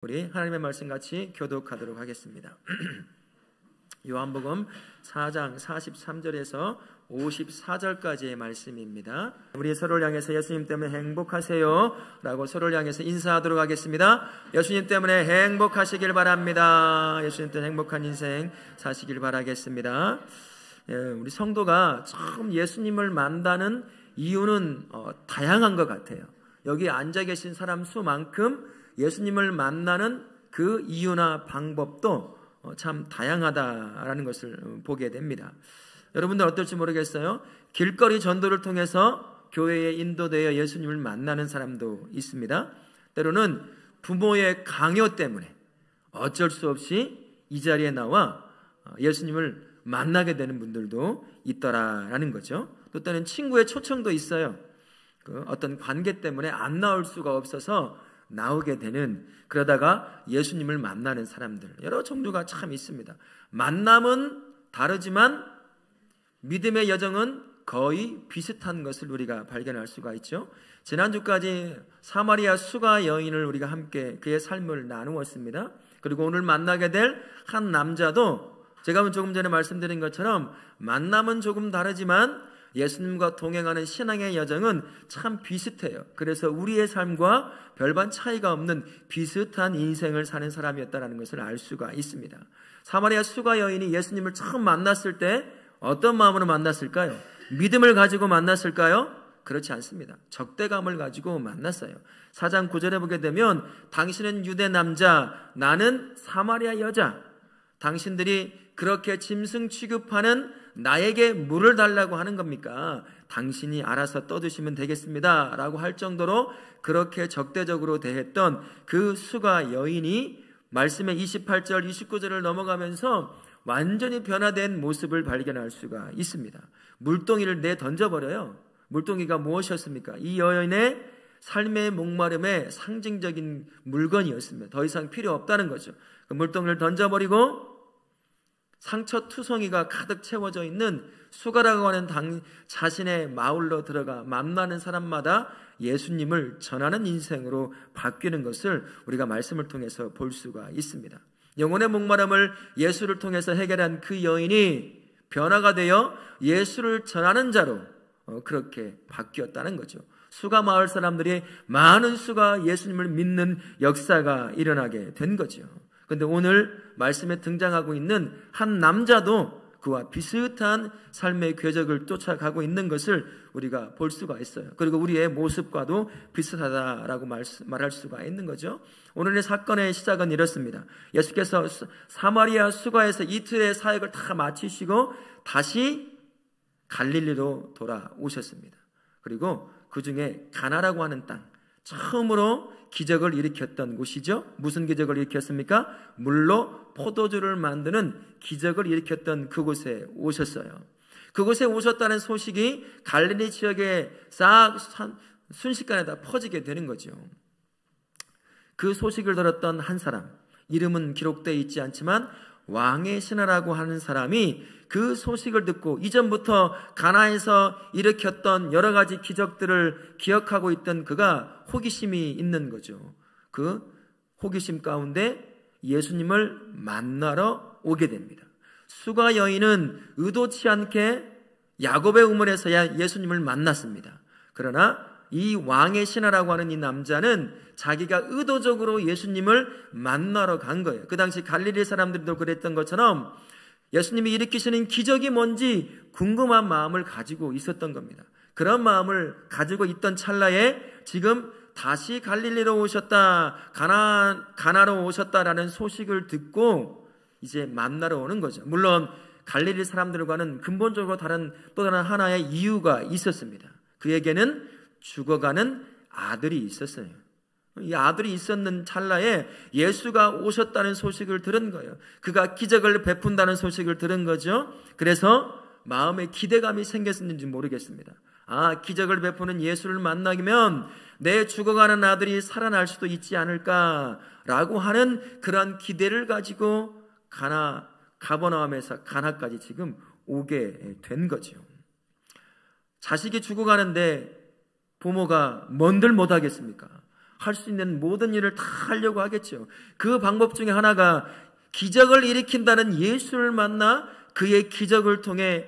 우리 하나님의 말씀 같이 교독하도록 하겠습니다. 요한복음 4장 43절에서 54절까지의 말씀입니다. 우리 서로를 향해서 예수님 때문에 행복하세요 라고 서로를 향해서 인사하도록 하겠습니다. 예수님 때문에 행복하시길 바랍니다. 예수님 때문에 행복한 인생 사시길 바라겠습니다. 우리 성도가 처음 예수님을 만나는 이유는 다양한 것 같아요. 여기 앉아 계신 사람 수만큼 예수님을 만나는 그 이유나 방법도 참 다양하다라는 것을 보게 됩니다. 여러분들 어떨지 모르겠어요. 길거리 전도를 통해서 교회에 인도되어 예수님을 만나는 사람도 있습니다. 때로는 부모의 강요 때문에 어쩔 수 없이 이 자리에 나와 예수님을 만나게 되는 분들도 있더라라는 거죠. 또 때는 친구의 초청도 있어요. 어떤 관계 때문에 안 나올 수가 없어서 나오게 되는, 그러다가 예수님을 만나는 사람들, 여러 종류가 참 있습니다. 만남은 다르지만 믿음의 여정은 거의 비슷한 것을 우리가 발견할 수가 있죠. 지난주까지 사마리아 수가 여인을 우리가 함께 그의 삶을 나누었습니다. 그리고 오늘 만나게 될 한 남자도 제가 조금 전에 말씀드린 것처럼 만남은 조금 다르지만 예수님과 동행하는 신앙의 여정은 참 비슷해요. 그래서 우리의 삶과 별반 차이가 없는 비슷한 인생을 사는 사람이었다는 것을 알 수가 있습니다. 사마리아 수가 여인이 예수님을 처음 만났을 때 어떤 마음으로 만났을까요? 믿음을 가지고 만났을까요? 그렇지 않습니다. 적대감을 가지고 만났어요. 4장 9절에 보게 되면 당신은 유대 남자, 나는 사마리아 여자, 당신들이 그렇게 짐승 취급하는 나에게 물을 달라고 하는 겁니까? 당신이 알아서 떠드시면 되겠습니다 라고 할 정도로 그렇게 적대적으로 대했던 그 수가 여인이 말씀의 28절 29절을 넘어가면서 완전히 변화된 모습을 발견할 수가 있습니다. 물동이를 내던져버려요. 물동이가 무엇이었습니까? 이 여인의 삶의 목마름의 상징적인 물건이었습니다. 더 이상 필요 없다는 거죠. 그 물동이를 던져버리고 상처투성이가 가득 채워져 있는 수가라고 하는 자신의 마을로 들어가 만나는 사람마다 예수님을 전하는 인생으로 바뀌는 것을 우리가 말씀을 통해서 볼 수가 있습니다. 영혼의 목마름을 예수를 통해서 해결한 그 여인이 변화가 되어 예수를 전하는 자로 그렇게 바뀌었다는 거죠. 수가 마을 사람들이 많은 수가 예수님을 믿는 역사가 일어나게 된 거죠. 그런데 오늘 말씀에 등장하고 있는 한 남자도 그와 비슷한 삶의 궤적을 쫓아가고 있는 것을 우리가 볼 수가 있어요. 그리고 우리의 모습과도 비슷하다라고 말할 수가 있는 거죠. 오늘의 사건의 시작은 이렇습니다. 예수께서 사마리아 수가에서 이틀의 사역을 다 마치시고 다시 갈릴리로 돌아오셨습니다. 그리고 그 중에 가나라고 하는 땅, 처음으로 기적을 일으켰던 곳이죠. 무슨 기적을 일으켰습니까? 물로 포도주를 만드는 기적을 일으켰던 그곳에 오셨어요. 그곳에 오셨다는 소식이 갈릴리 지역에 싹 순식간에 다 퍼지게 되는 거죠. 그 소식을 들었던 한 사람, 이름은 기록되어 있지 않지만 왕의 신하라고 하는 사람이 그 소식을 듣고 이전부터 가나에서 일으켰던 여러 가지 기적들을 기억하고 있던 그가 호기심이 있는 거죠. 그 호기심 가운데 예수님을 만나러 오게 됩니다. 수가 여인은 의도치 않게 야곱의 우물에서 예수님을 만났습니다. 그러나 이 왕의 신하라고 하는 이 남자는 자기가 의도적으로 예수님을 만나러 간 거예요. 그 당시 갈릴리 사람들도 그랬던 것처럼 예수님이 일으키시는 기적이 뭔지 궁금한 마음을 가지고 있었던 겁니다. 그런 마음을 가지고 있던 찰나에 지금 다시 갈릴리로 오셨다, 가나로 오셨다라는 소식을 듣고 이제 만나러 오는 거죠. 물론 갈릴리 사람들과는 근본적으로 또 다른 하나의 이유가 있었습니다. 그에게는 죽어가는 아들이 있었어요. 이 아들이 있었는 찰나에 예수가 오셨다는 소식을 들은 거예요. 그가 기적을 베푼다는 소식을 들은 거죠. 그래서 마음에 기대감이 생겼는지 모르겠습니다. 기적을 베푸는 예수를 만나면 내 죽어가는 아들이 살아날 수도 있지 않을까라고 하는 그런 기대를 가지고 가버나움에서 가나까지 지금 오게 된 거죠. 자식이 죽어가는데 부모가 뭔들 못하겠습니까? 할 수 있는 모든 일을 다 하려고 하겠죠. 그 방법 중에 하나가 기적을 일으킨다는 예수를 만나 그의 기적을 통해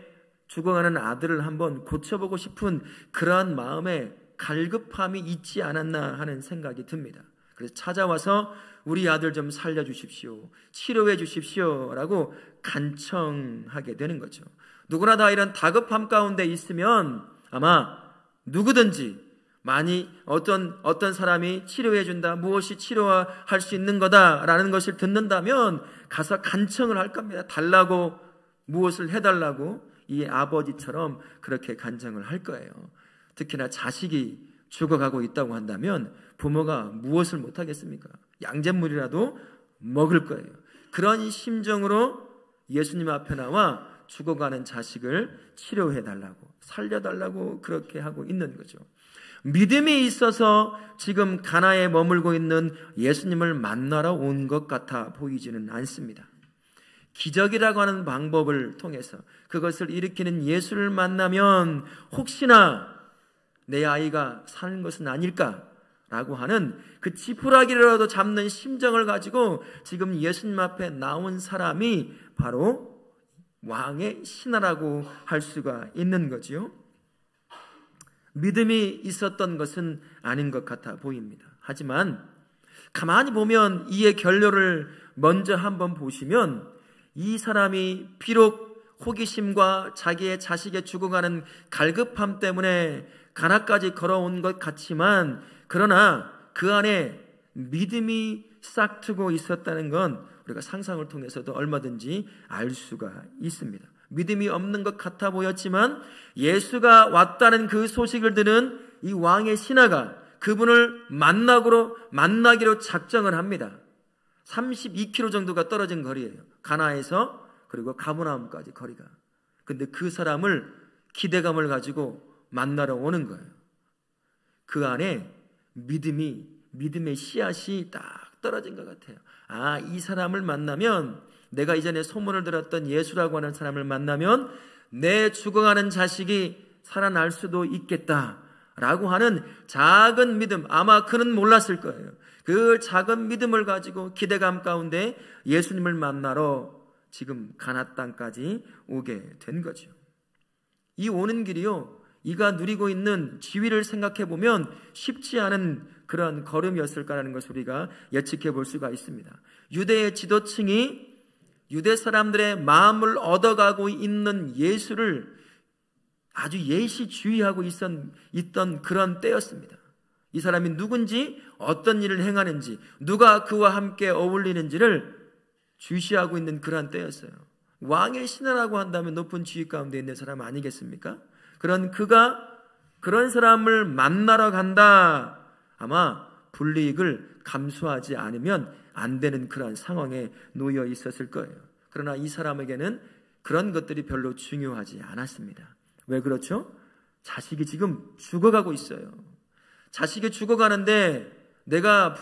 죽어가는 아들을 한번 고쳐보고 싶은 그러한 마음에 갈급함이 있지 않았나 하는 생각이 듭니다. 그래서 찾아와서 우리 아들 좀 살려주십시오, 치료해 주십시오 라고 간청하게 되는 거죠. 누구나 다 이런 다급함 가운데 있으면 아마 누구든지 많이 어떤 사람이 치료해 준다, 무엇이 치료할 수 있는 거다라는 것을 듣는다면 가서 간청을 할 겁니다. 달라고, 무엇을 해달라고 이 아버지처럼 그렇게 간청을 할 거예요. 특히나 자식이 죽어가고 있다고 한다면 부모가 무엇을 못하겠습니까? 양잿물이라도 먹을 거예요. 그런 심정으로 예수님 앞에 나와 죽어가는 자식을 치료해달라고, 살려달라고 그렇게 하고 있는 거죠. 믿음이 있어서 지금 가나에 머물고 있는 예수님을 만나러 온 것 같아 보이지는 않습니다. 기적이라고 하는 방법을 통해서 그것을 일으키는 예수를 만나면 혹시나 내 아이가 사는 것은 아닐까라고 하는 그 지푸라기라도 잡는 심정을 가지고 지금 예수님 앞에 나온 사람이 바로 왕의 신하라고 할 수가 있는 거지요. 믿음이 있었던 것은 아닌 것 같아 보입니다. 하지만 가만히 보면 이의 결론을 먼저 한번 보시면 이 사람이 비록 호기심과 자기의 자식의 죽어가는 갈급함 때문에 가나까지 걸어온 것 같지만 그러나 그 안에 믿음이 싹트고 있었다는 건 우리가 상상을 통해서도 얼마든지 알 수가 있습니다. 믿음이 없는 것 같아 보였지만 예수가 왔다는 그 소식을 들은 이 왕의 신하가 그분을 만나기로 작정을 합니다. 32km 정도가 떨어진 거리예요. 가나에서 그리고 가버나움까지 거리가. 근데 그 사람을 기대감을 가지고 만나러 오는 거예요. 그 안에 믿음의 씨앗이 딱 떨어진 것 같아요. 아, 이 사람을 만나면, 내가 이전에 소문을 들었던 예수라고 하는 사람을 만나면 내 죽어가는 자식이 살아날 수도 있겠다라고 하는 작은 믿음, 아마 그는 몰랐을 거예요. 그 작은 믿음을 가지고 기대감 가운데 예수님을 만나러 지금 가나 땅까지 오게 된 거죠. 이 오는 길이요, 이가 누리고 있는 지위를 생각해 보면 쉽지 않은 그런 걸음이었을까라는 것을 우리가 예측해 볼 수가 있습니다. 유대의 지도층이 유대 사람들의 마음을 얻어가고 있는 예수를 아주 예시주의하고 있던 그런 때였습니다. 이 사람이 누군지, 어떤 일을 행하는지, 누가 그와 함께 어울리는지를 주시하고 있는 그런 때였어요. 왕의 신하라고 한다면 높은 지위 가운데 있는 사람 아니겠습니까? 그가 그런 사람을 만나러 간다. 아마 불이익을 감수하지 않으면 안 되는 그런 상황에 놓여 있었을 거예요. 그러나 이 사람에게는 그런 것들이 별로 중요하지 않았습니다. 왜 그렇죠? 자식이 지금 죽어가고 있어요. 자식이 죽어가는데 내가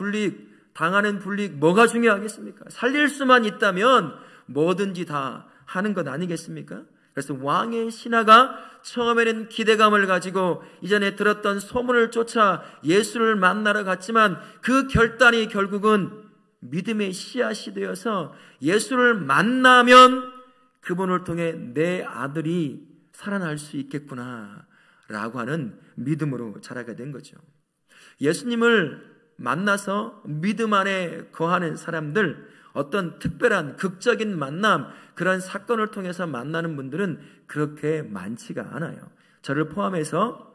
당하는 불이익 뭐가 중요하겠습니까? 살릴 수만 있다면 뭐든지 다 하는 것 아니겠습니까? 그래서 왕의 신하가 처음에는 기대감을 가지고 이전에 들었던 소문을 쫓아 예수를 만나러 갔지만 그 결단이 결국은 믿음의 씨앗이 되어서 예수를 만나면 그분을 통해 내 아들이 살아날 수 있겠구나 라고 하는 믿음으로 자라게 된 거죠. 예수님을 만나서 믿음 안에 거하는 사람들, 어떤 특별한 극적인 만남, 그런 사건을 통해서 만나는 분들은 그렇게 많지가 않아요. 저를 포함해서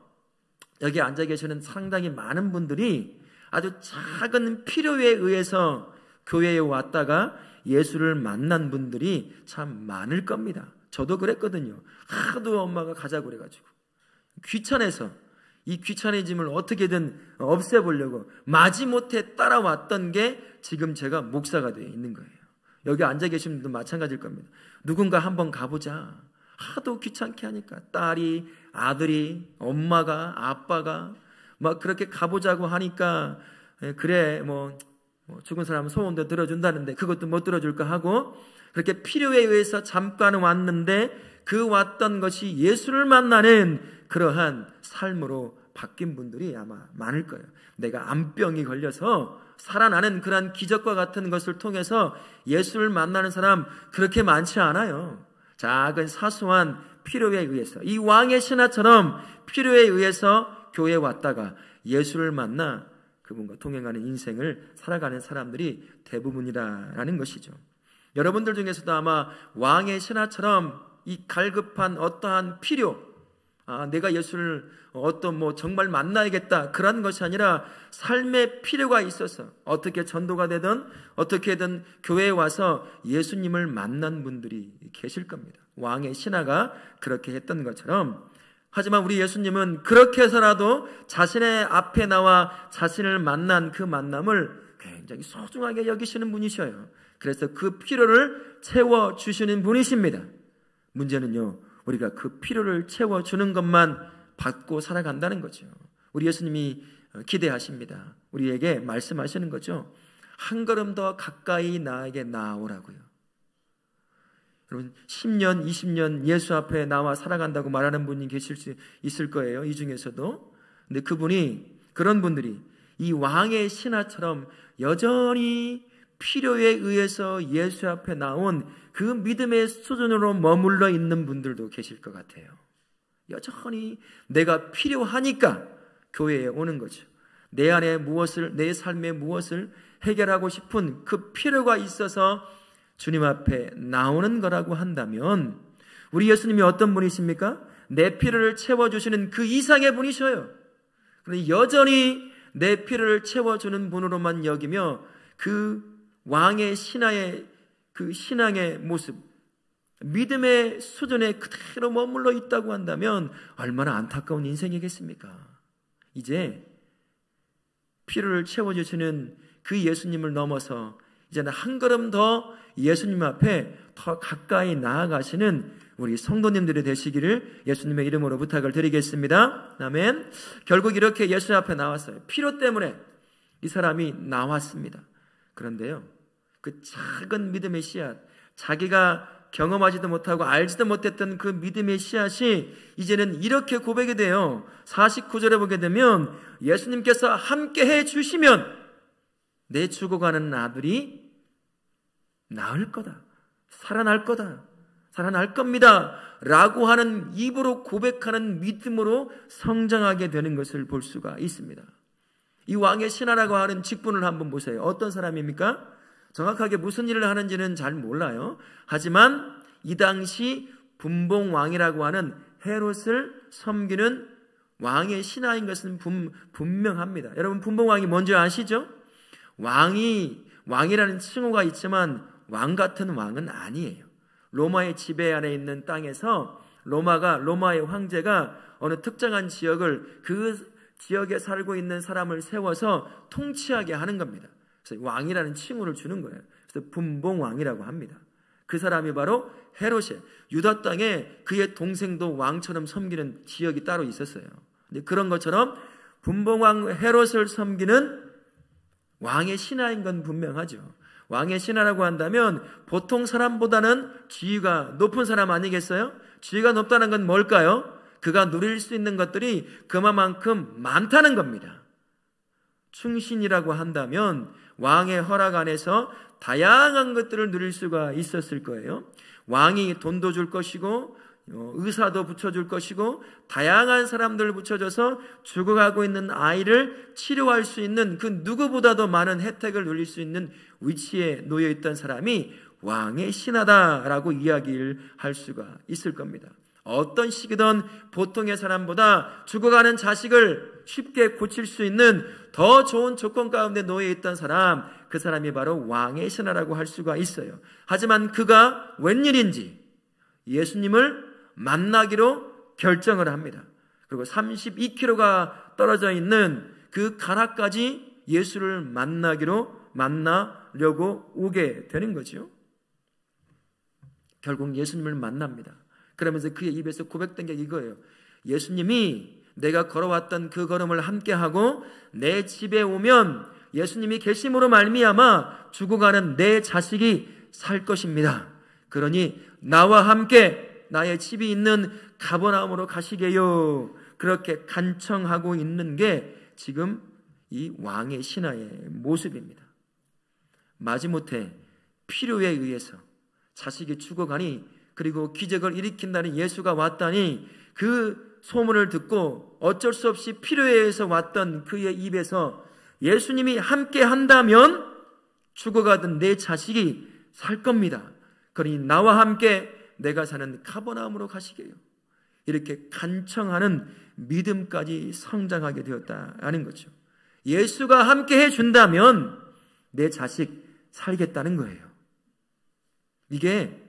여기 앉아 계시는 상당히 많은 분들이 아주 작은 필요에 의해서 교회에 왔다가 예수를 만난 분들이 참 많을 겁니다. 저도 그랬거든요. 하도 엄마가 가자고 그래가지고 귀찮아서 이 귀차니즘을 어떻게든 없애보려고 마지못해 따라왔던 게 지금 제가 목사가 되어 있는 거예요. 여기 앉아 계신 분도 마찬가지일 겁니다. 누군가 한번 가보자. 하도 귀찮게 하니까 딸이, 아들이, 엄마가, 아빠가 막 그렇게 가보자고 하니까 그래 뭐 죽은 사람은 소원도 들어준다는데 그것도 못 들어줄까 하고 그렇게 필요에 의해서 잠깐 왔는데 그 왔던 것이 예수를 만나는 그러한 삶으로 바뀐 분들이 아마 많을 거예요. 내가 암병이 걸려서 살아나는 그런 기적과 같은 것을 통해서 예수를 만나는 사람 그렇게 많지 않아요. 작은 사소한 필요에 의해서, 이 왕의 신하처럼 필요에 의해서 교회에 왔다가 예수를 만나 그분과 동행하는 인생을 살아가는 사람들이 대부분이라는 것이죠. 여러분들 중에서도 아마 왕의 신하처럼 이 갈급한 어떠한 필요, 내가 예수를 정말 만나야겠다, 그런 것이 아니라 삶의 필요가 있어서 어떻게 전도가 되든 어떻게든 교회에 와서 예수님을 만난 분들이 계실 겁니다. 왕의 신하가 그렇게 했던 것처럼. 하지만 우리 예수님은 그렇게 해서라도 자신의 앞에 나와 자신을 만난 그 만남을 굉장히 소중하게 여기시는 분이셔요. 그래서 그 필요를 채워주시는 분이십니다. 문제는요, 우리가 그 필요를 채워주는 것만 받고 살아간다는 거죠. 우리 예수님이 기대하십니다. 우리에게 말씀하시는 거죠. 한 걸음 더 가까이 나에게 나오라고요. 여러분, 10년, 20년 예수 앞에 나와 살아간다고 말하는 분이 계실 수 있을 거예요. 이 중에서도. 근데 그런 분들이 이 왕의 신하처럼 여전히 필요에 의해서 예수 앞에 나온 그 믿음의 수준으로 머물러 있는 분들도 계실 것 같아요. 여전히 내가 필요하니까 교회에 오는 거죠. 내 안에 무엇을, 내 삶에 무엇을 해결하고 싶은 그 필요가 있어서 주님 앞에 나오는 거라고 한다면 우리 예수님이 어떤 분이십니까? 내 필요를 채워주시는 그 이상의 분이셔요. 그런데 여전히 내 필요를 채워주는 분으로만 여기며 그 왕의 신하의 그 신앙의 모습, 믿음의 수준에 그대로 머물러 있다고 한다면 얼마나 안타까운 인생이겠습니까? 이제 필요를 채워주시는 그 예수님을 넘어서 이제는 한 걸음 더 예수님 앞에 더 가까이 나아가시는 우리 성도님들이 되시기를 예수님의 이름으로 부탁을 드리겠습니다. 아멘. 결국 이렇게 예수 앞에 나왔어요. 필요 때문에 이 사람이 나왔습니다. 그런데요, 그 작은 믿음의 씨앗, 자기가 경험하지도 못하고 알지도 못했던 그 믿음의 씨앗이 이제는 이렇게 고백이 돼요. 49절에 보게 되면 예수님께서 함께 해주시면 내 죽어가는 아들이 나을 거다, 살아날 거다, 살아날 겁니다 라고 하는 입으로 고백하는 믿음으로 성장하게 되는 것을 볼 수가 있습니다. 이 왕의 신하라고 하는 직분을 한번 보세요. 어떤 사람입니까? 정확하게 무슨 일을 하는지는 잘 몰라요. 하지만 이 당시 분봉왕이라고 하는 헤롯을 섬기는 왕의 신하인 것은 분명합니다. 여러분, 분봉왕이 뭔지 아시죠? 왕이라는 칭호가 있지만 왕 같은 왕은 아니에요. 로마의 지배 아래 있는 땅에서 로마의 황제가 어느 특정한 지역을, 그 지역에 살고 있는 사람을 세워서 통치하게 하는 겁니다. 그래서 왕이라는 칭호를 주는 거예요. 그래서 분봉왕이라고 합니다. 그 사람이 바로 헤롯이에요. 유다 땅에 그의 동생도 왕처럼 섬기는 지역이 따로 있었어요. 근데 그런 것처럼 분봉왕 헤롯을 섬기는 왕의 신하인 건 분명하죠. 왕의 신하라고 한다면 보통 사람보다는 지위가 높은 사람 아니겠어요? 지위가 높다는 건 뭘까요? 그가 누릴 수 있는 것들이 그만큼 많다는 겁니다. 충신이라고 한다면 왕의 허락 안에서 다양한 것들을 누릴 수가 있었을 거예요. 왕이 돈도 줄 것이고 의사도 붙여줄 것이고 다양한 사람들을 붙여줘서 죽어가고 있는 아이를 치료할 수 있는 그 누구보다도 많은 혜택을 누릴 수 있는 위치에 놓여있던 사람이 왕의 신하다라고 이야기를 할 수가 있을 겁니다. 어떤 시기든 보통의 사람보다 죽어가는 자식을 쉽게 고칠 수 있는 더 좋은 조건 가운데 놓여있던 사람, 그 사람이 바로 왕의 신하라고 할 수가 있어요. 하지만 그가 웬일인지 예수님을 만나기로 결정을 합니다. 그리고 32km가 떨어져 있는 그 가나까지 예수를 만나려고 오게 되는 거죠. 결국 예수님을 만납니다. 그러면서 그의 입에서 고백된 게 이거예요. 예수님이 내가 걸어왔던 그 걸음을 함께하고 내 집에 오면 예수님이 계심으로 말미암아 죽어가는 내 자식이 살 것입니다. 그러니 나와 함께 나의 집이 있는 가버나움으로 가시게요. 그렇게 간청하고 있는 게 지금 이 왕의 신하의 모습입니다. 마지못해 필요에 의해서 자식이 죽어가니, 그리고 기적을 일으킨다는 예수가 왔다니, 그 소문을 듣고 어쩔 수 없이 필요에 의해서 왔던 그의 입에서 예수님이 함께 한다면 죽어가던 내 자식이 살 겁니다. 그러니 나와 함께 내가 사는 가버나움으로 가시게요. 이렇게 간청하는 믿음까지 성장하게 되었다는 거죠. 예수가 함께 해준다면 내 자식 살겠다는 거예요. 이게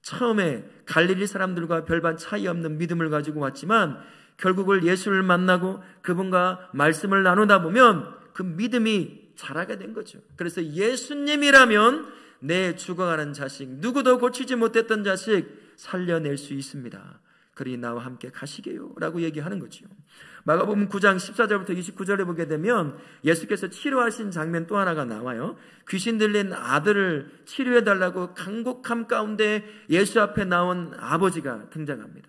처음에 갈릴리 사람들과 별반 차이 없는 믿음을 가지고 왔지만, 결국을 예수를 만나고 그분과 말씀을 나누다 보면 그 믿음이 자라게 된 거죠. 그래서 예수님이라면 내 죽어가는 자식, 누구도 고치지 못했던 자식 살려낼 수 있습니다. 그러니 나와 함께 가시게요 라고 얘기하는 거죠. 마가복음 9장 14절부터 29절에 보게 되면 예수께서 치료하신 장면 또 하나가 나와요. 귀신 들린 아들을 치료해달라고 간곡함 가운데 예수 앞에 나온 아버지가 등장합니다.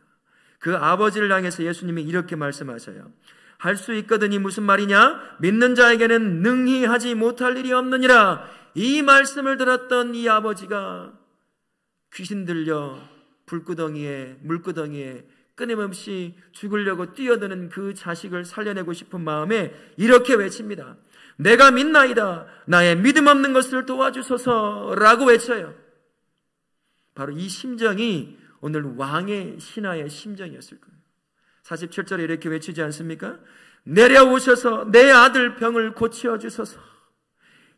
그 아버지를 향해서 예수님이 이렇게 말씀하셔요. 할 수 있거든이 무슨 말이냐? 믿는 자에게는 능히 하지 못할 일이 없느니라. 이 말씀을 들었던 이 아버지가 귀신 들려 물구덩이에 끊임없이 죽으려고 뛰어드는 그 자식을 살려내고 싶은 마음에 이렇게 외칩니다. 내가 믿나이다. 나의 믿음 없는 것을 도와주소서라고 외쳐요. 바로 이 심정이 오늘 왕의 신하의 심정이었을 거예요. 47절에 이렇게 외치지 않습니까? 내려오셔서 내 아들 병을 고쳐주소서.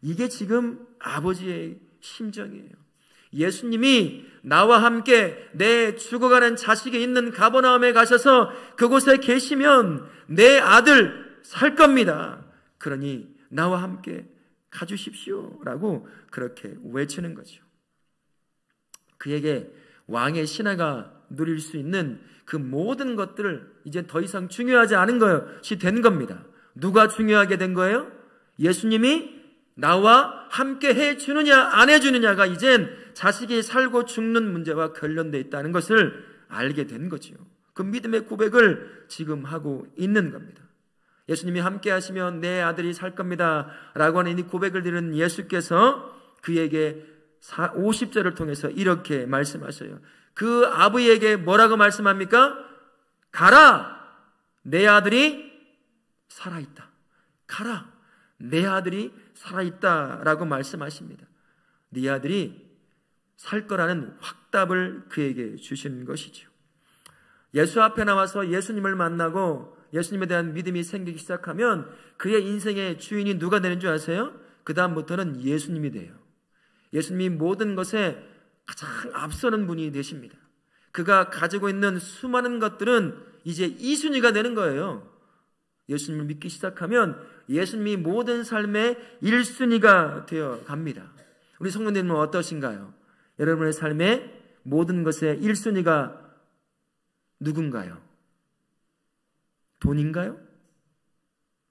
이게 지금 아버지의 심정이에요. 예수님이 나와 함께 내 죽어가는 자식이 있는 가버나움에 가셔서 그곳에 계시면 내 아들 살 겁니다. 그러니 나와 함께 가주십시오 라고 그렇게 외치는 거죠. 그에게 왕의 신하가 누릴 수 있는 그 모든 것들을 이제 더 이상 중요하지 않은 것이 된 겁니다. 누가 중요하게 된 거예요? 예수님이 나와 함께 해주느냐 안 해주느냐가 이젠 자식이 살고 죽는 문제와 관련되어 있다는 것을 알게 된 거죠. 그 믿음의 고백을 지금 하고 있는 겁니다. 예수님이 함께 하시면 내 아들이 살 겁니다 라고 하는 이 고백을 들은 예수께서 그에게 50절을 통해서 이렇게 말씀하셔요. 그 아버지에게 뭐라고 말씀합니까? 가라! 내 아들이 살아있다. 가라! 내 아들이 살아있다 라고 말씀하십니다. 네 아들이 살 거라는 확답을 그에게 주신 것이죠. 예수 앞에 나와서 예수님을 만나고 예수님에 대한 믿음이 생기기 시작하면 그의 인생의 주인이 누가 되는 줄 아세요? 그 다음부터는 예수님이 돼요. 예수님이 모든 것에 가장 앞서는 분이 되십니다. 그가 가지고 있는 수많은 것들은 이제 2순위가 되는 거예요. 예수님을 믿기 시작하면 예수님이 모든 삶의 1순위가 되어 갑니다. 우리 성도님은 어떠신가요? 여러분의 삶의 모든 것의 1순위가 누군가요? 돈인가요?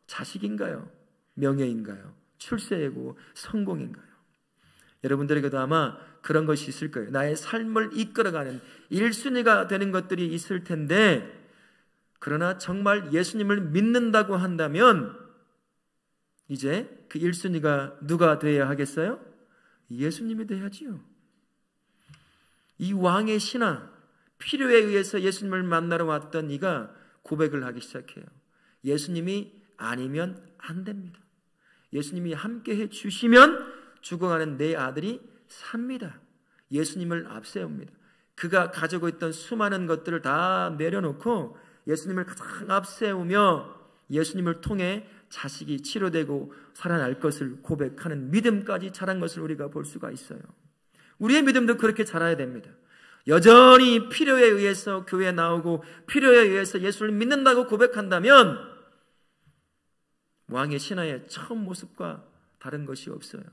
자식인가요? 명예인가요? 출세이고 성공인가요? 여러분들에게도 아마 그런 것이 있을 거예요. 나의 삶을 이끌어가는 1순위가 되는 것들이 있을 텐데, 그러나 정말 예수님을 믿는다고 한다면 이제 그 1순위가 누가 되어야 하겠어요? 예수님이 되어야지요. 이 왕의 신하, 필요에 의해서 예수님을 만나러 왔던 이가 고백을 하기 시작해요. 예수님이 아니면 안 됩니다. 예수님이 함께 해주시면 죽어가는 내 아들이 삽니다. 예수님을 앞세웁니다. 그가 가지고 있던 수많은 것들을 다 내려놓고 예수님을 가장 앞세우며 예수님을 통해 자식이 치료되고 살아날 것을 고백하는 믿음까지 자란 것을 우리가 볼 수가 있어요. 우리의 믿음도 그렇게 자라야 됩니다. 여전히 필요에 의해서 교회에 나오고 필요에 의해서 예수를 믿는다고 고백한다면 왕의 신하의 처음 모습과 다른 것이 없어요.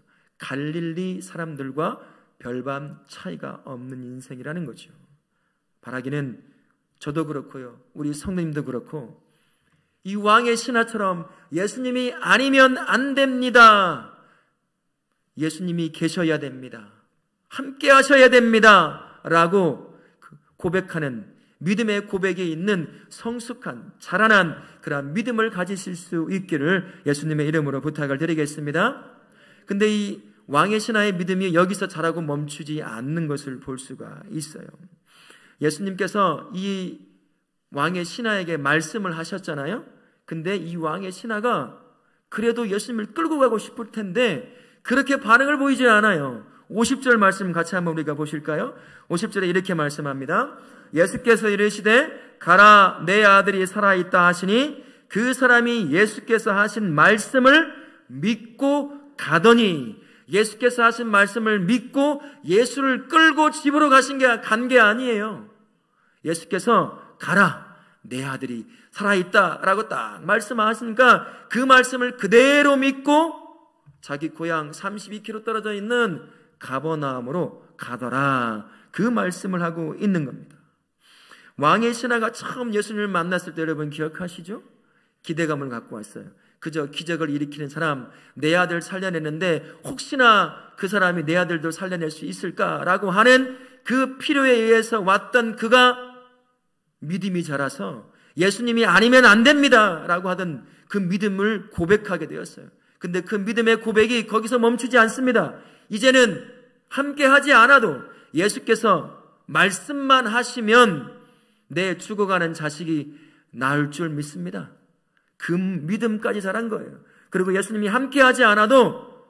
갈릴리 사람들과 별반 차이가 없는 인생이라는 거죠. 바라기는 저도 그렇고요, 우리 성도님도 그렇고 이 왕의 신하처럼 예수님이 아니면 안 됩니다. 예수님이 계셔야 됩니다. 함께 하셔야 됩니다 라고 고백하는 믿음의 고백이 있는 성숙한 자라난 그런 믿음을 가지실 수 있기를 예수님의 이름으로 부탁을 드리겠습니다. 근데 이 왕의 신하의 믿음이 여기서 자라고 멈추지 않는 것을 볼 수가 있어요. 예수님께서 이 왕의 신하에게 말씀을 하셨잖아요. 근데 이 왕의 신하가 그래도 예수님을 끌고 가고 싶을 텐데 그렇게 반응을 보이지 않아요. 50절 말씀 같이 한번 우리가 보실까요? 50절에 이렇게 말씀합니다. 예수께서 이르시되 가라 내 아들이 살아있다 하시니 그 사람이 예수께서 하신 말씀을 믿고 가더니, 예수께서 하신 말씀을 믿고 예수를 끌고 집으로 간 게 아니에요. 예수께서 가라 내 아들이 살아있다 라고 딱 말씀하시니까 그 말씀을 그대로 믿고 자기 고향 32km 떨어져 있는 가버나움으로 가더라, 그 말씀을 하고 있는 겁니다. 왕의 신하가 처음 예수님을 만났을 때 여러분 기억하시죠? 기대감을 갖고 왔어요. 그저 기적을 일으키는 사람, 내 아들 살려냈는데 혹시나 그 사람이 내 아들도 살려낼 수 있을까라고 하는 그 필요에 의해서 왔던 그가 믿음이 자라서 예수님이 아니면 안 됩니다 라고 하던 그 믿음을 고백하게 되었어요. 근데 그 믿음의 고백이 거기서 멈추지 않습니다. 이제는 함께 하지 않아도 예수께서 말씀만 하시면 내 죽어가는 자식이 나을 줄 믿습니다. 그 믿음까지 자란 거예요. 그리고 예수님이 함께 하지 않아도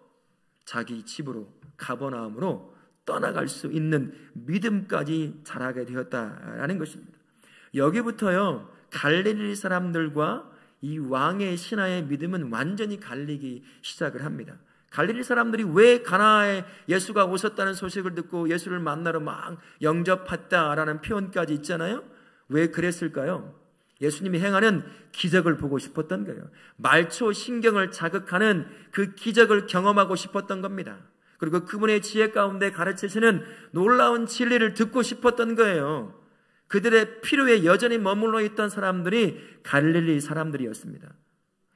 자기 집으로 가버나움으로 떠나갈 수 있는 믿음까지 자라게 되었다라는 것입니다. 여기부터요, 갈릴리 사람들과 이 왕의 신하의 믿음은 완전히 갈리기 시작을 합니다. 갈릴리 사람들이 왜 가나에 예수가 오셨다는 소식을 듣고 예수를 만나러 막 영접했다라는 표현까지 있잖아요. 왜 그랬을까요? 예수님이 행하는 기적을 보고 싶었던 거예요. 말초 신경을 자극하는 그 기적을 경험하고 싶었던 겁니다. 그리고 그분의 지혜 가운데 가르치시는 놀라운 진리를 듣고 싶었던 거예요. 그들의 필요에 여전히 머물러 있던 사람들이 갈릴리 사람들이었습니다.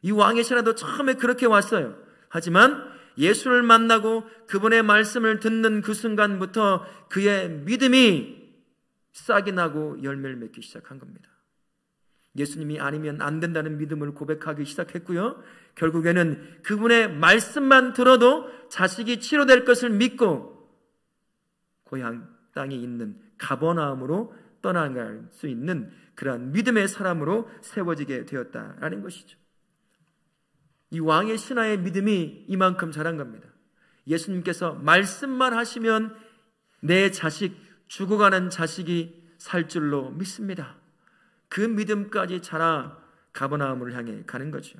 이 왕의 신하도 처음에 그렇게 왔어요. 하지만 예수를 만나고 그분의 말씀을 듣는 그 순간부터 그의 믿음이 싹이 나고 열매를 맺기 시작한 겁니다. 예수님이 아니면 안 된다는 믿음을 고백하기 시작했고요. 결국에는 그분의 말씀만 들어도 자식이 치료될 것을 믿고 고향 땅에 있는 가버나움으로 떠나갈 수 있는 그러한 믿음의 사람으로 세워지게 되었다라는 것이죠. 이 왕의 신하의 믿음이 이만큼 자란 겁니다. 예수님께서 말씀만 하시면 내 자식, 죽어가는 자식이 살 줄로 믿습니다. 그 믿음까지 자라 가버나움을 향해 가는 거죠.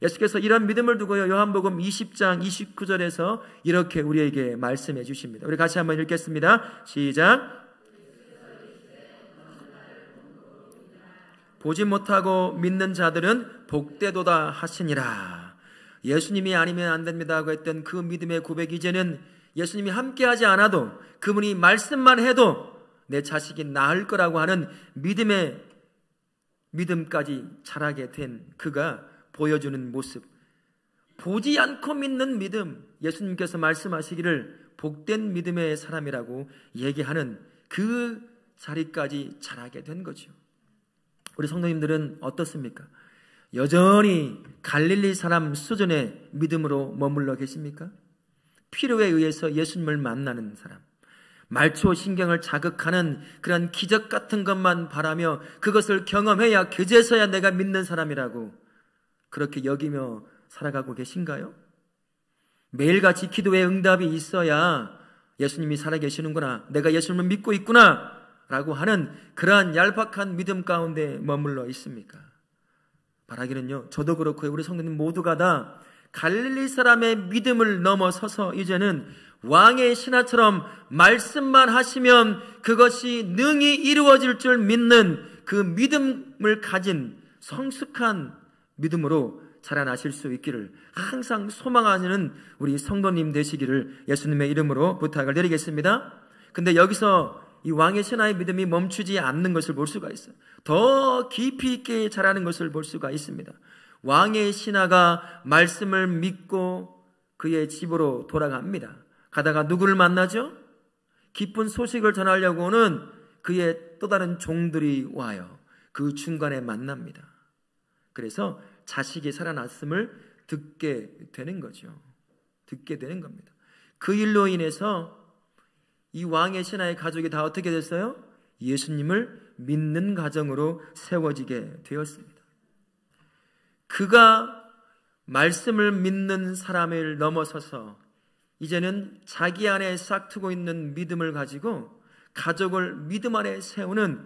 예수께서 이런 믿음을 두고요, 요한복음 20장 29절에서 이렇게 우리에게 말씀해 주십니다. 우리 같이 한번 읽겠습니다. 시작. 보지 못하고 믿는 자들은 복되도다 하시니라. 예수님이 아니면 안 됩니다 하고 했던 그 믿음의 고백이 이제는 예수님이 함께하지 않아도 그분이 말씀만 해도 내 자식이 나을 거라고 하는 믿음까지 자라게 된 그가 보여주는 모습, 보지 않고 믿는 믿음, 예수님께서 말씀하시기를 복된 믿음의 사람이라고 얘기하는 그 자리까지 자라게 된 거죠. 우리 성도님들은 어떻습니까? 여전히 갈릴리 사람 수준의 믿음으로 머물러 계십니까? 필요에 의해서 예수님을 만나는 사람, 말초 신경을 자극하는 그런 기적 같은 것만 바라며 그것을 경험해야 그제서야 내가 믿는 사람이라고 그렇게 여기며 살아가고 계신가요? 매일같이 기도의 응답이 있어야 예수님이 살아계시는구나, 내가 예수님을 믿고 있구나 라고 하는 그러한 얄팍한 믿음 가운데 머물러 있습니까? 바라기는요, 저도 그렇고 우리 성도님 모두가 다 갈릴리 사람의 믿음을 넘어서서 이제는 왕의 신하처럼 말씀만 하시면 그것이 능히 이루어질 줄 믿는 그 믿음을 가진 성숙한 믿음으로 자라나실 수 있기를 항상 소망하는 우리 성도님 되시기를 예수님의 이름으로 부탁을 드리겠습니다. 근데 여기서 이 왕의 신하의 믿음이 멈추지 않는 것을 볼 수가 있어요. 더 깊이 있게 자라는 것을 볼 수가 있습니다. 왕의 신하가 말씀을 믿고 그의 집으로 돌아갑니다. 가다가 누구를 만나죠? 기쁜 소식을 전하려고 오는 그의 또 다른 종들이 와요. 그 중간에 만납니다. 그래서 자식이 살아났음을 듣게 되는 거죠. 듣게 되는 겁니다. 그 일로 인해서 이 왕의 신하의 가족이 다 어떻게 됐어요? 예수님을 믿는 가정으로 세워지게 되었습니다. 그가 말씀을 믿는 사람을 넘어서서 이제는 자기 안에 싹트고 있는 믿음을 가지고 가족을 믿음 안에 세우는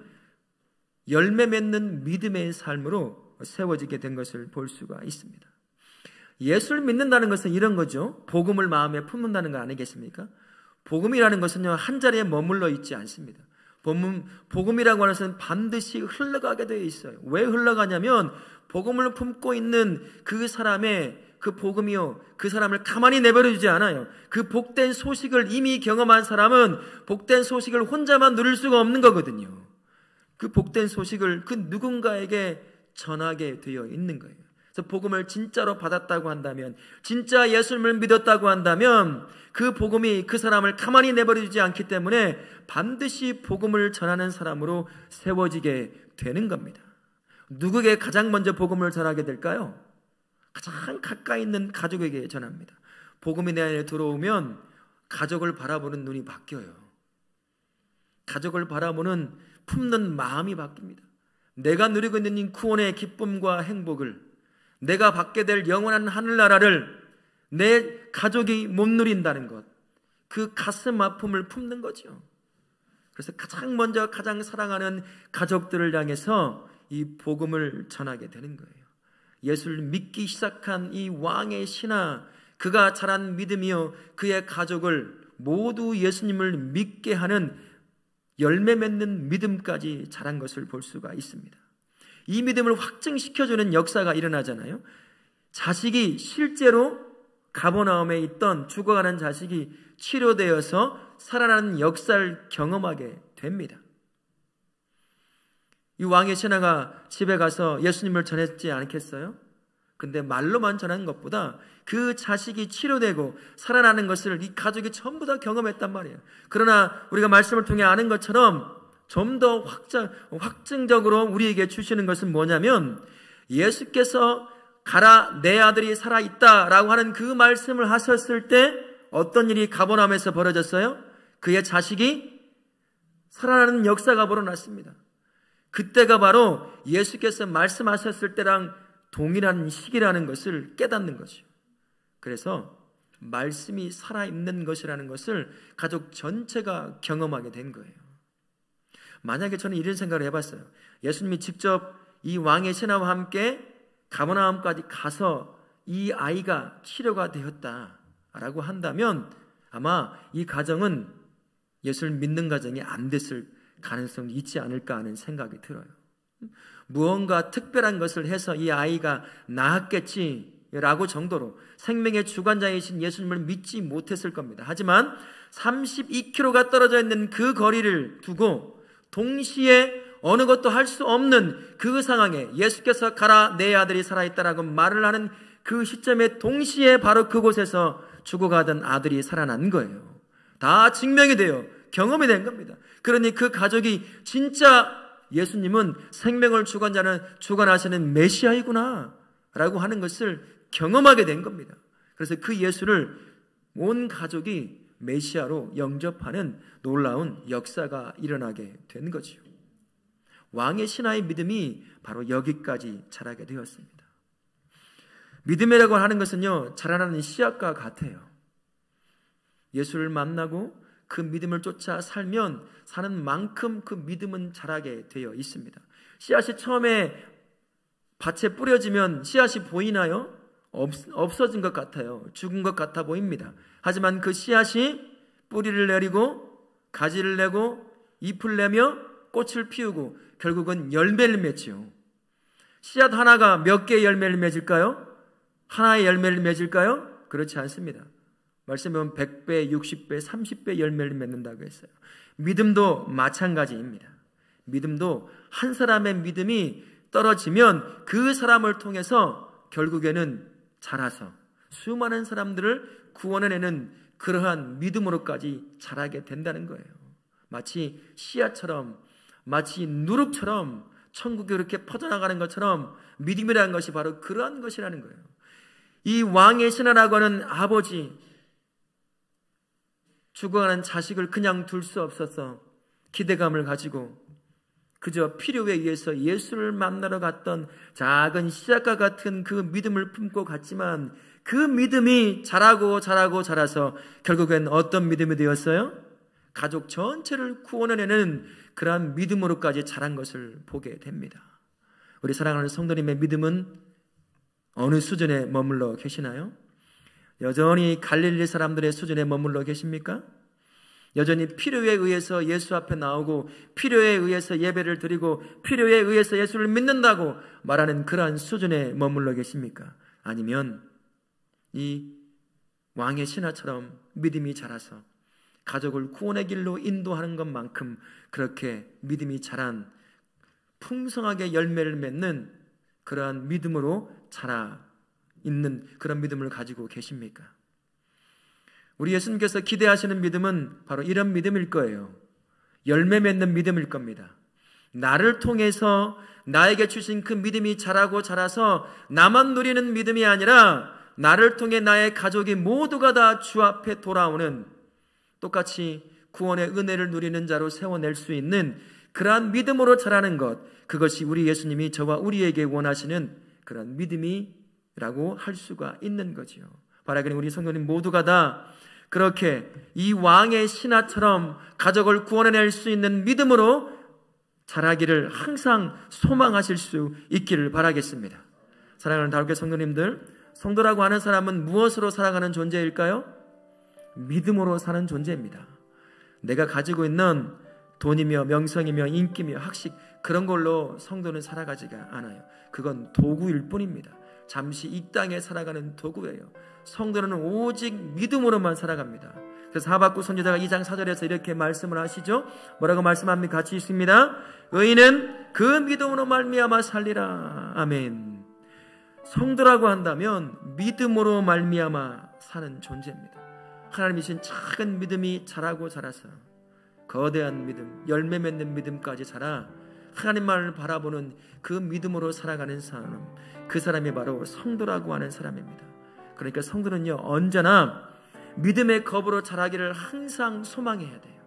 열매 맺는 믿음의 삶으로 세워지게 된 것을 볼 수가 있습니다. 예수를 믿는다는 것은 이런 거죠. 복음을 마음에 품는다는 거 아니겠습니까? 복음이라는 것은요, 한 자리에 머물러 있지 않습니다. 복음이라고 하는 것은 반드시 흘러가게 되어 있어요. 왜 흘러가냐면 복음을 품고 있는 그 사람의 그 복음이요, 그 사람을 가만히 내버려두지 않아요. 그 복된 소식을 이미 경험한 사람은 복된 소식을 혼자만 누릴 수가 없는 거거든요. 그 복된 소식을 그 누군가에게 전하게 되어 있는 거예요. 그래서 복음을 진짜로 받았다고 한다면, 진짜 예수님을 믿었다고 한다면 그 복음이 그 사람을 가만히 내버려두지 않기 때문에 반드시 복음을 전하는 사람으로 세워지게 되는 겁니다. 누구에게 가장 먼저 복음을 전하게 될까요? 가장 가까이 있는 가족에게 전합니다. 복음이 내 안에 들어오면 가족을 바라보는 눈이 바뀌어요. 가족을 바라보는 품는 마음이 바뀝니다. 내가 누리고 있는 이 구원의 기쁨과 행복을, 내가 받게 될 영원한 하늘나라를 내 가족이 못 누린다는 것, 그 가슴 아픔을 품는 거죠. 그래서 가장 먼저 가장 사랑하는 가족들을 향해서 이 복음을 전하게 되는 거예요. 예수를 믿기 시작한 이 왕의 신하, 그가 자란 믿음이요, 그의 가족을 모두 예수님을 믿게 하는 열매 맺는 믿음까지 자란 것을 볼 수가 있습니다. 이 믿음을 확증시켜주는 역사가 일어나잖아요. 자식이 실제로 가버나움에 있던 죽어가는 자식이 치료되어서 살아나는 역사를 경험하게 됩니다. 이 왕의 신하가 집에 가서 예수님을 전했지 않겠어요? 근데 말로만 전하는 것보다 그 자식이 치료되고 살아나는 것을 이 가족이 전부 다 경험했단 말이에요. 그러나 우리가 말씀을 통해 아는 것처럼 좀 더 확증적으로 우리에게 주시는 것은 뭐냐면, 예수께서 가라 내 아들이 살아있다라고 하는 그 말씀을 하셨을 때 어떤 일이 가버나움에서 벌어졌어요? 그의 자식이 살아나는 역사가 벌어났습니다. 그때가 바로 예수께서 말씀하셨을 때랑 동일한 시기라는 것을 깨닫는 거죠. 그래서 말씀이 살아있는 것이라는 것을 가족 전체가 경험하게 된 거예요. 만약에 저는 이런 생각을 해봤어요. 예수님이 직접 이 왕의 신하와 함께 가버나움까지 가서 이 아이가 치료가 되었다라고 한다면 아마 이 가정은 예수를 믿는 가정이 안 됐을 가능성이 있지 않을까 하는 생각이 들어요. 무언가 특별한 것을 해서 이 아이가 나았겠지라고 정도로 생명의 주관자이신 예수님을 믿지 못했을 겁니다. 하지만 32km가 떨어져 있는 그 거리를 두고 동시에 어느 것도 할 수 없는 그 상황에 예수께서 가라 내 아들이 살아있다라고 말을 하는 그 시점에 동시에 바로 그곳에서 죽어가던 아들이 살아난 거예요. 다 증명이 돼요. 경험이 된 겁니다. 그러니 그 가족이 진짜 예수님은 생명을 주관하시는 메시아이구나 라고 하는 것을 경험하게 된 겁니다. 그래서 그 예수를 온 가족이 메시아로 영접하는 놀라운 역사가 일어나게 된 거죠. 왕의 신하의 믿음이 바로 여기까지 자라게 되었습니다. 믿음이라고 하는 것은요, 자라나는 씨앗과 같아요. 예수를 만나고 그 믿음을 쫓아 살면 사는 만큼 그 믿음은 자라게 되어 있습니다. 씨앗이 처음에 밭에 뿌려지면 씨앗이 보이나요? 없어진 것 같아요. 죽은 것 같아 보입니다. 하지만 그 씨앗이 뿌리를 내리고 가지를 내고 잎을 내며 꽃을 피우고 결국은 열매를 맺지요. 씨앗 하나가 몇 개의 열매를 맺을까요? 하나의 열매를 맺을까요? 그렇지 않습니다. 말씀에 보면 100배, 60배, 30배 열매를 맺는다고 했어요. 믿음도 마찬가지입니다. 믿음도 한 사람의 믿음이 떨어지면 그 사람을 통해서 결국에는 자라서 수많은 사람들을 구원해내는 그러한 믿음으로까지 자라게 된다는 거예요. 마치 씨앗처럼 마치 누룩처럼 천국이 그렇게 퍼져나가는 것처럼 믿음이라는 것이 바로 그러한 것이라는 거예요. 이 왕의 신하라고 하는 아버지, 죽어가는 자식을 그냥 둘 수 없어서 기대감을 가지고 그저 필요에 의해서 예수를 만나러 갔던 작은 시작과 같은 그 믿음을 품고 갔지만 그 믿음이 자라서 결국엔 어떤 믿음이 되었어요? 가족 전체를 구원해내는 그러한 믿음으로까지 자란 것을 보게 됩니다. 우리 사랑하는 성도님의 믿음은 어느 수준에 머물러 계시나요? 여전히 갈릴리 사람들의 수준에 머물러 계십니까? 여전히 필요에 의해서 예수 앞에 나오고 필요에 의해서 예배를 드리고 필요에 의해서 예수를 믿는다고 말하는 그러한 수준에 머물러 계십니까? 아니면 이 왕의 신하처럼 믿음이 자라서 가족을 구원의 길로 인도하는 것만큼 그렇게 믿음이 자란 풍성하게 열매를 맺는 그러한 믿음으로 자라 있는 그런 믿음을 가지고 계십니까? 우리 예수님께서 기대하시는 믿음은 바로 이런 믿음일 거예요. 열매 맺는 믿음일 겁니다. 나를 통해서 나에게 주신 그 믿음이 자라서 나만 누리는 믿음이 아니라 나를 통해 나의 가족이 모두가 다 주 앞에 돌아오는, 똑같이 구원의 은혜를 누리는 자로 세워낼 수 있는 그러한 믿음으로 자라는 것, 그것이 우리 예수님이 저와 우리에게 원하시는 그런 믿음이라고 할 수가 있는 거지요. 바라기는 우리 성도님 모두가 다 그렇게 이 왕의 신하처럼 가족을 구원해낼 수 있는 믿음으로 자라기를 항상 소망하실 수 있기를 바라겠습니다. 사랑하는 다윗교회 성도님들, 성도라고 하는 사람은 무엇으로 살아가는 존재일까요? 믿음으로 사는 존재입니다. 내가 가지고 있는 돈이며 명성이며 인기며 학식, 그런 걸로 성도는 살아가지가 않아요. 그건 도구일 뿐입니다. 잠시 이 땅에 살아가는 도구예요. 성도는 오직 믿음으로만 살아갑니다. 그래서 하박국 선지자가 2장 4절에서 이렇게 말씀을 하시죠. 뭐라고 말씀합니까? 같이 읽습니다. 의인은 그 믿음으로 말미암아 살리라. 아멘. 성도라고 한다면 믿음으로 말미암아 사는 존재입니다. 하나님이 주신 작은 믿음이 자라서 거대한 믿음, 열매 맺는 믿음까지 자라 하나님만을 바라보는 그 믿음으로 살아가는 사람, 그 사람이 바로 성도라고 하는 사람입니다. 그러니까 성도는요, 언제나 믿음의 겁으로 자라기를 항상 소망해야 돼요.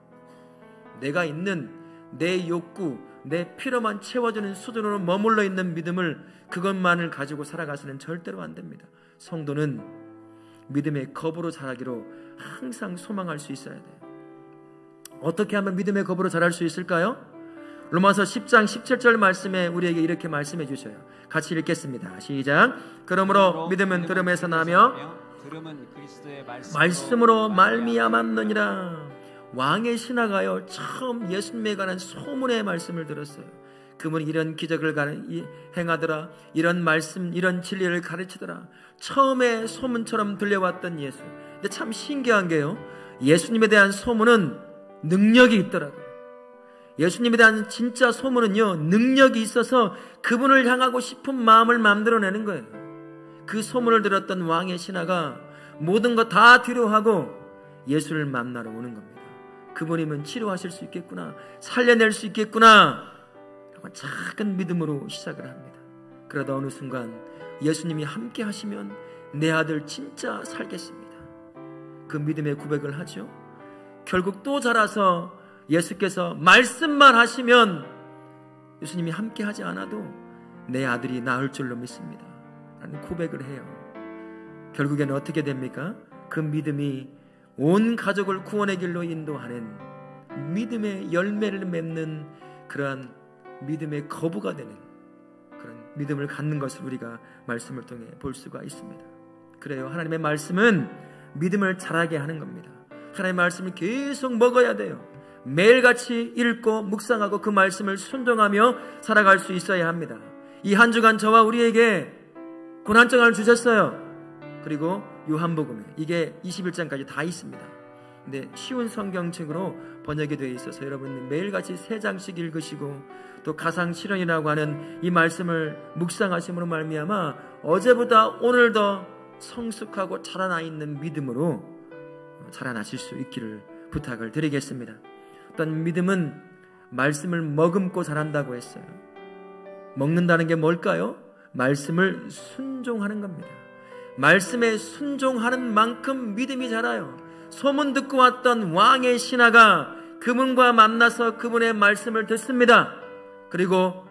내가 있는 내 욕구, 내 필요만 채워주는 수준으로 머물러 있는 믿음을, 그것만을 가지고 살아가서는 절대로 안 됩니다. 성도는 믿음의 겁으로 자라기로 항상 소망할 수 있어야 돼요. 어떻게 하면 믿음의 겁으로 자랄 수 있을까요? 로마서 10장 17절 말씀에 우리에게 이렇게 말씀해 주셔요. 같이 읽겠습니다. 시작. 그러므로 믿음은 들음에서 나며 들음은 그리스도의 말씀으로 말미암았느니라. 왕의 신하가요, 처음 예수님에 관한 소문의 말씀을 들었어요. 그분이 이런 기적을 행하더라, 이런 말씀, 이런 진리를 가르치더라. 처음에 소문처럼 들려왔던 예수. 근데 참 신기한 게요, 예수님에 대한 소문은 능력이 있더라고요. 예수님에 대한 진짜 소문은요, 능력이 있어서 그분을 향하고 싶은 마음을 만들어내는 거예요. 그 소문을 들었던 왕의 신하가 모든 거 다 뒤로하고 예수를 만나러 오는 겁니다. 그분이면 치료하실 수 있겠구나, 살려낼 수 있겠구나, 작은 믿음으로 시작을 합니다. 그러다 어느 순간 예수님이 함께 하시면 내 아들 진짜 살겠습니다. 그 믿음의 고백을 하죠. 결국 또 자라서 예수께서 말씀만 하시면 예수님이 함께 하지 않아도 내 아들이 나을 줄로 믿습니다 라는 고백을 해요. 결국에는 어떻게 됩니까? 그 믿음이 온 가족을 구원의 길로 인도하는 믿음의 열매를 맺는 그러한 믿음의 거부가 되는 그런 믿음을 갖는 것을 우리가 말씀을 통해 볼 수가 있습니다. 그래요, 하나님의 말씀은 믿음을 자라게 하는 겁니다. 하나님의 말씀을 계속 먹어야 돼요. 매일같이 읽고 묵상하고 그 말씀을 순종하며 살아갈 수 있어야 합니다. 이 한 주간 저와 우리에게 고난장을 주셨어요. 그리고 요한복음에 이게 21장까지 다 있습니다. 근데 쉬운 성경책으로 번역이 되어 있어서 여러분이 매일같이 3장씩 읽으시고 또 가상 실현이라고 하는 이 말씀을 묵상하심으로 말미암아 어제보다 오늘 더 성숙하고 자라나 있는 믿음으로 자라나실 수 있기를 부탁을 드리겠습니다. 어떤 믿음은 말씀을 머금고 자란다고 했어요. 먹는다는 게 뭘까요? 말씀을 순종하는 겁니다. 말씀에 순종하는 만큼 믿음이 자라요. 소문 듣고 왔던 왕의 신하가 그분과 만나서 그분의 말씀을 듣습니다. 그리고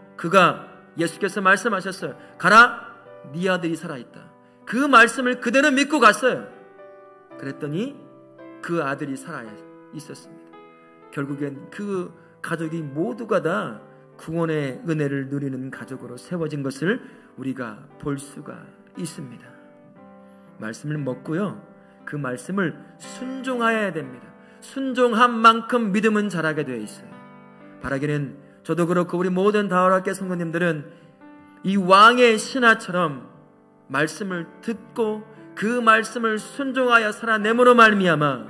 예수께서 말씀하셨어요. 가라, 네 아들이 살아있다. 그 말씀을 그대로 믿고 갔어요. 그랬더니 그 아들이 살아있었습니다. 결국엔 그 가족이 모두가 다 구원의 은혜를 누리는 가족으로 세워진 것을 우리가 볼 수가 있습니다. 말씀을 먹고요, 그 말씀을 순종해야 됩니다. 순종한 만큼 믿음은 자라게 되어 있어요. 바라기는 저도 그렇고 우리 모든 다원학교 성도님들은 이 왕의 신하처럼 말씀을 듣고 그 말씀을 순종하여 살아내므로 말미암아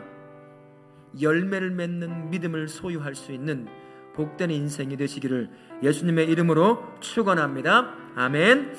열매를 맺는 믿음을 소유할 수 있는 복된 인생이 되시기를 예수님의 이름으로 축원합니다. 아멘.